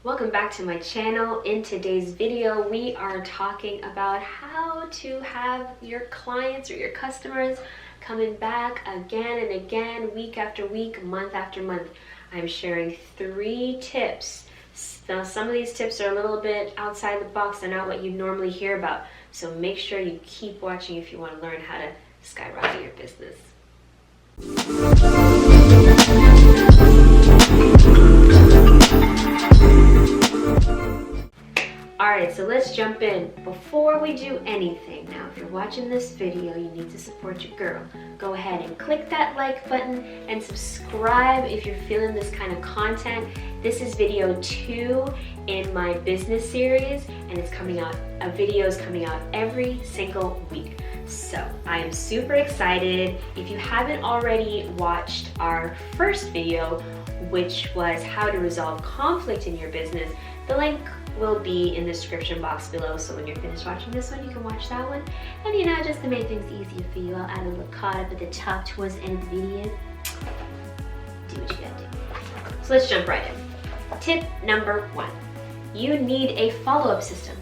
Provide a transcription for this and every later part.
Welcome back to my channel. In today's video, we are talking about how to have your clients or your customers coming back again and again, week after week, month after month. I'm sharing 3 tips. Now, some of these tips are a little bit outside the box. They're not what you normally hear about. So make sure you keep watching if you want to learn how to skyrocket your business. Alright, so let's jump in. Before we do anything, now if you're watching this video, you need to support your girl. Go ahead and click that like button and subscribe if you're feeling this kind of content. This is video 2 in my business series, and it's coming out, a video is coming out every single week. So I am super excited. If you haven't already watched our first video, which was how to resolve conflict in your business, the link will be in the description box below, so when you're finished watching this one, you can watch that one. And you know, just to make things easier for you, I'll add a little card up at the top towards the end of the video. Do what you gotta do. So let's jump right in. Tip number 1, you need a follow-up system.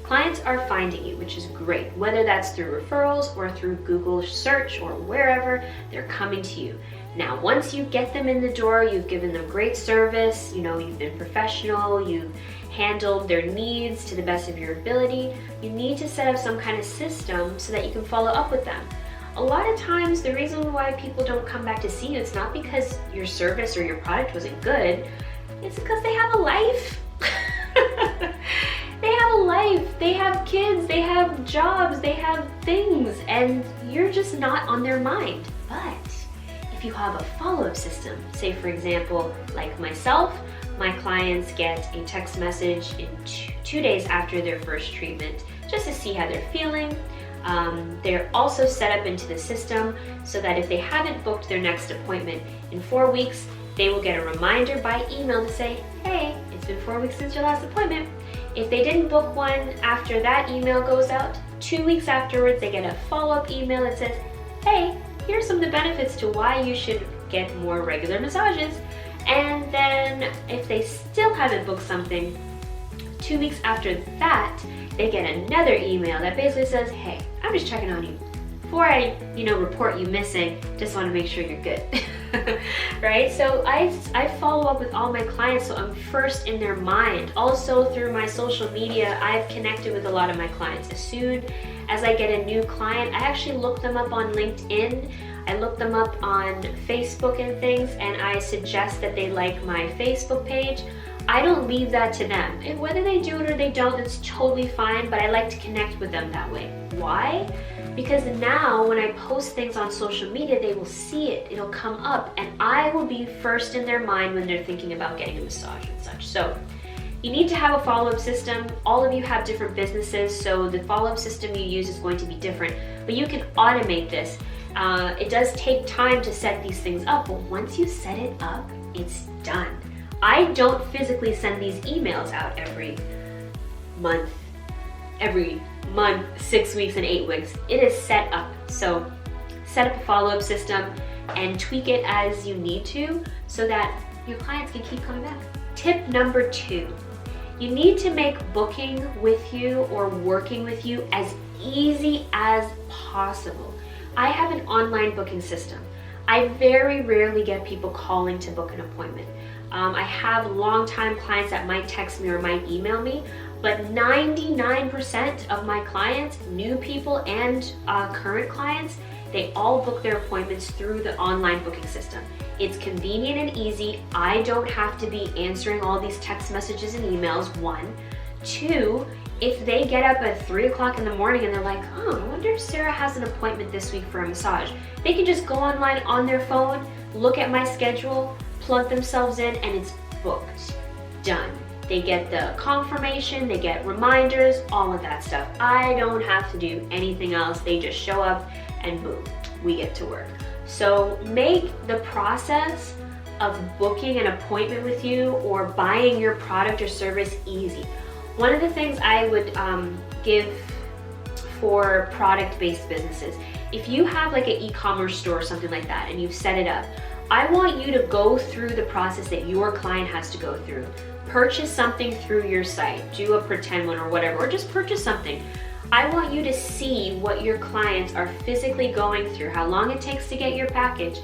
Clients are finding you, which is great, whether that's through referrals or through Google search or wherever, they're coming to you. Now, once you get them in the door, you've given them great service, you know, you've been professional, you've handled their needs to the best of your ability, you need to set up some kind of system so that you can follow up with them. A lot of times, the reason why people don't come back to see you, it's not because your service or your product wasn't good, it's because they have a life. They have a life, they have kids, they have jobs, they have things, and you're just not on their mind. But if you have a follow-up system, say for example, like myself, my clients get a text message in 2 days after their first treatment just to see how they're feeling. They're also set up into the system so that if they haven't booked their next appointment in 4 weeks, they will get a reminder by email to say, hey, it's been 4 weeks since your last appointment. If they didn't book one after that email goes out, 2 weeks afterwards, they get a follow-up email that says, hey, here's some of the benefits to why you should get more regular massages. And then if they still haven't booked something, 2 weeks after that, they get another email that basically says, hey, I'm just checking on you. Before I, report you missing, just want to make sure you're good. Right? So I follow up with all my clients, so I'm first in their mind. Also through my social media, I've connected with a lot of my clients. As soon as I get a new client, I actually look them up on LinkedIn. I look them up on Facebook and things, and I suggest that they like my Facebook page. I don't leave that to them. And whether they do it or they don't, that's totally fine, but I like to connect with them that way. Why? Because now when I post things on social media, they will see it, it'll come up, and I will be first in their mind when they're thinking about getting a massage and such. So you need to have a follow-up system. All of you have different businesses, so the follow-up system you use is going to be different, but you can automate this. It does take time to set these things up, but once you set it up, it's done. I don't physically send these emails out every month, 6 weeks and 8 weeks. It is set up. So set up a follow-up system and tweak it as you need to so that your clients can keep coming back. Tip number 2, you need to make booking with you or working with you as easy as possible. I have an online booking system. I very rarely get people calling to book an appointment. I have long-time clients that might text me or might email me, but 99% of my clients, new people and current clients, they all book their appointments through the online booking system. It's convenient and easy. I don't have to be answering all these text messages and emails, 1. 2, if they get up at 3 o'clock in the morning and they're like, oh, I wonder if Sarah has an appointment this week for a massage, they can just go online on their phone, look at my schedule, plug themselves in, and it's booked. Done. They get the confirmation, they get reminders, all of that stuff. I don't have to do anything else. They just show up and boom, we get to work. So make the process of booking an appointment with you or buying your product or service easy. One of the things I would give for product-based businesses, if you have like an e-commerce store or something like that and you've set it up, I want you to go through the process that your client has to go through. purchase something through your site, do a pretend one or whatever, or just purchase something. I want you to see what your clients are physically going through, how long it takes to get your package.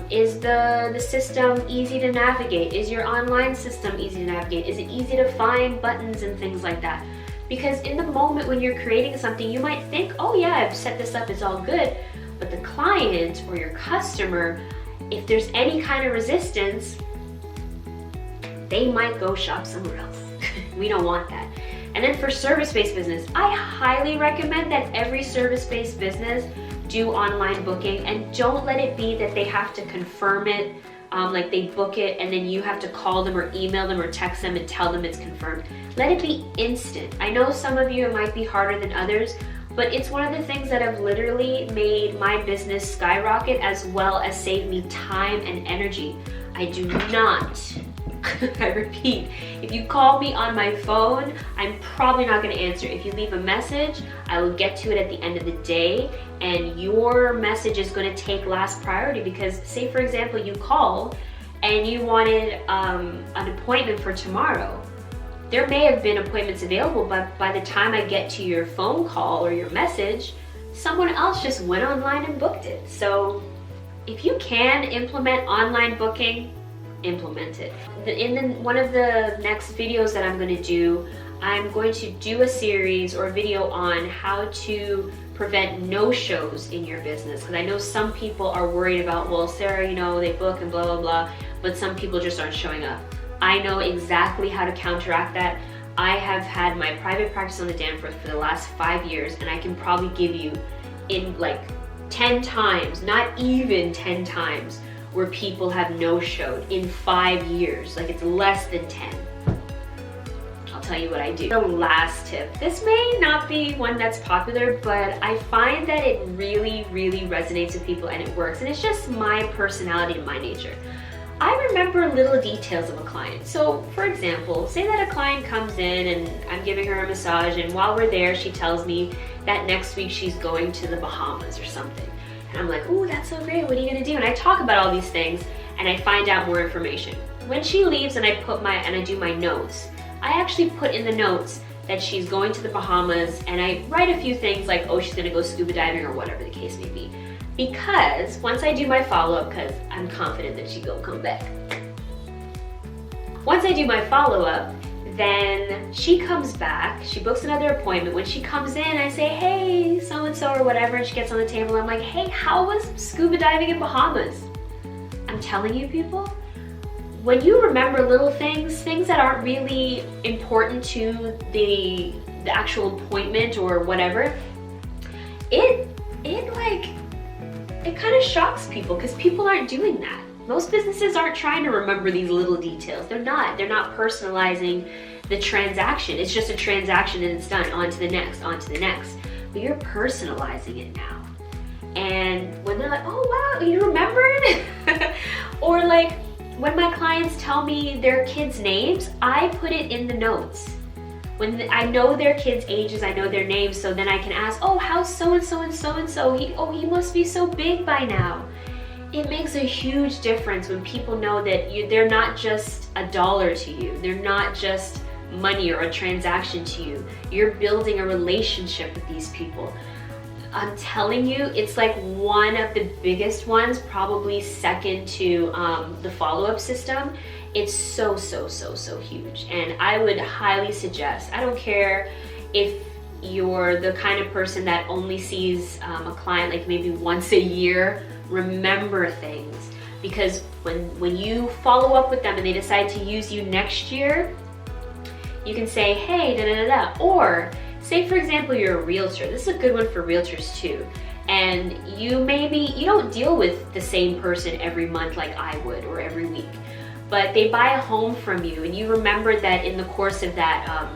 Is the system easy to navigate? Is your online system easy to navigate? Is it easy to find buttons and things like that? Because in the moment when you're creating something, you might think, oh yeah, I've set this up, it's all good. But the client or your customer, if there's any kind of resistance, they might go shop somewhere else. We don't want that. And then for service-based business, I highly recommend that every service-based business do online booking, and don't let it be that they have to confirm it, like they book it and then you have to call them or email them or text them and tell them it's confirmed. Let it be instant. I know some of you it might be harder than others, but it's one of the things that have literally made my business skyrocket, as well as save me time and energy. I do not, I repeat, if you call me on my phone, I'm probably not going to answer. If you leave a message, I will get to it at the end of the day, and your message is going to take last priority. Because say for example you call and you wanted an appointment for tomorrow. There may have been appointments available, but by the time I get to your phone call or your message, someone else just went online and booked it. So if you can implement online booking, implement it. One of the next videos that I'm going to do, I'm going to do a series or a video on how to prevent no-shows in your business. Because I know some people are worried about, well, Sarah, you know, they book and blah, blah, blah, but some people just aren't showing up. I know exactly how to counteract that. I have had my private practice on the Danforth for the last 5 years, and I can probably give you in like 10 times, not even 10 times, where people have no-showed in 5 years. Like it's less than 10. I'll tell you what I do. The last tip. This may not be one that's popular, but I find that it really, really resonates with people and it works. And it's just my personality and my nature. I remember little details of a client. So for example, say that a client comes in and I'm giving her a massage, and while we're there, she tells me that next week she's going to the Bahamas or something. And I'm like, ooh, that's so great, what are you gonna do? And I talk about all these things and I find out more information. When she leaves and I do my notes, I actually put in the notes that she's going to the Bahamas, and I write a few things like, oh, she's gonna go scuba diving or whatever the case may be. Because once I do my follow-up, because I'm confident that she will come back. Once I do my follow-up, then she comes back, she books another appointment. When she comes in, I say, hey, so-and-so or whatever, and she gets on the table. I'm like, hey, how was scuba diving in Bahamas? I'm telling you, people, when you remember little things that aren't really important to the actual appointment or whatever, it kind of shocks people, because people aren't doing that. Most businesses aren't trying to remember these little details. They're not personalizing the transaction. It's just a transaction and it's done, on to the next, on to the next. But you're personalizing it now. And when they're like, oh wow, you remembered? Or like when my clients tell me their kids' names, I put it in the notes. When I know their kids' ages, I know their names, so then I can ask, oh, how's so-and-so and so-and-so? He must be so big by now. It makes a huge difference when people know that they're not just a dollar to you. They're not just money or a transaction to you. You're building a relationship with these people. I'm telling you, it's like one of the biggest ones, probably second to the follow-up system. It's so huge. And I would highly suggest, I don't care if you're the kind of person that only sees a client like maybe once a year, remember things. Because when you follow up with them and they decide to use you next year, you can say, hey, da-da-da-da. Or say, for example, you're a realtor. This is a good one for realtors too. And you don't deal with the same person every month like I would, or every week. But they buy a home from you, and you remember that in the course of that,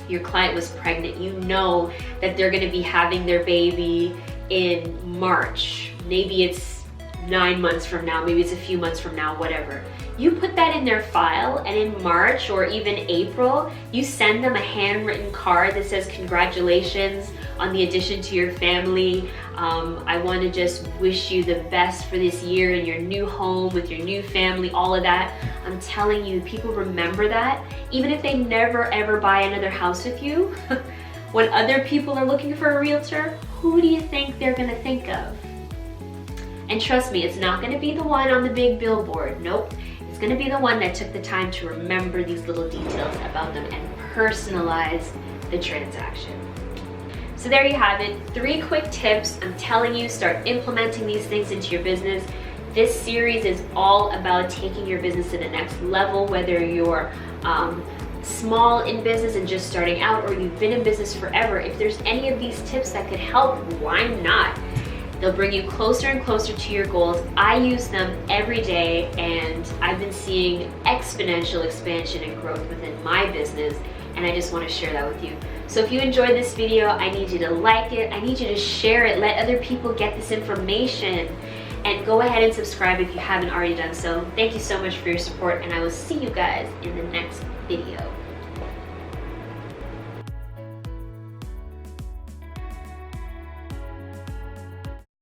your client was pregnant. You know that they're gonna be having their baby in March. Maybe it's 9 months from now, maybe it's a few months from now, whatever. You put that in their file, and in March or even April, you send them a handwritten card that says congratulations on the addition to your family. I want to just wish you the best for this year in your new home, with your new family, all of that. I'm telling you, people remember that. Even if they never ever buy another house with you, when other people are looking for a realtor, who do you think they're gonna think of? And trust me, it's not gonna be the one on the big billboard. Nope. It's gonna be the one that took the time to remember these little details about them and personalize the transaction. So there you have it, 3 quick tips. I'm telling you, start implementing these things into your business. This series is all about taking your business to the next level, whether you're small in business and just starting out, or you've been in business forever. If there's any of these tips that could help, why not? They'll bring you closer and closer to your goals. I use them every day, and I've been seeing exponential expansion and growth within my business, and I just want to share that with you. So if you enjoyed this video, I need you to like it, I need you to share it, let other people get this information, and go ahead and subscribe if you haven't already done so. Thank you so much for your support, and I will see you guys in the next video.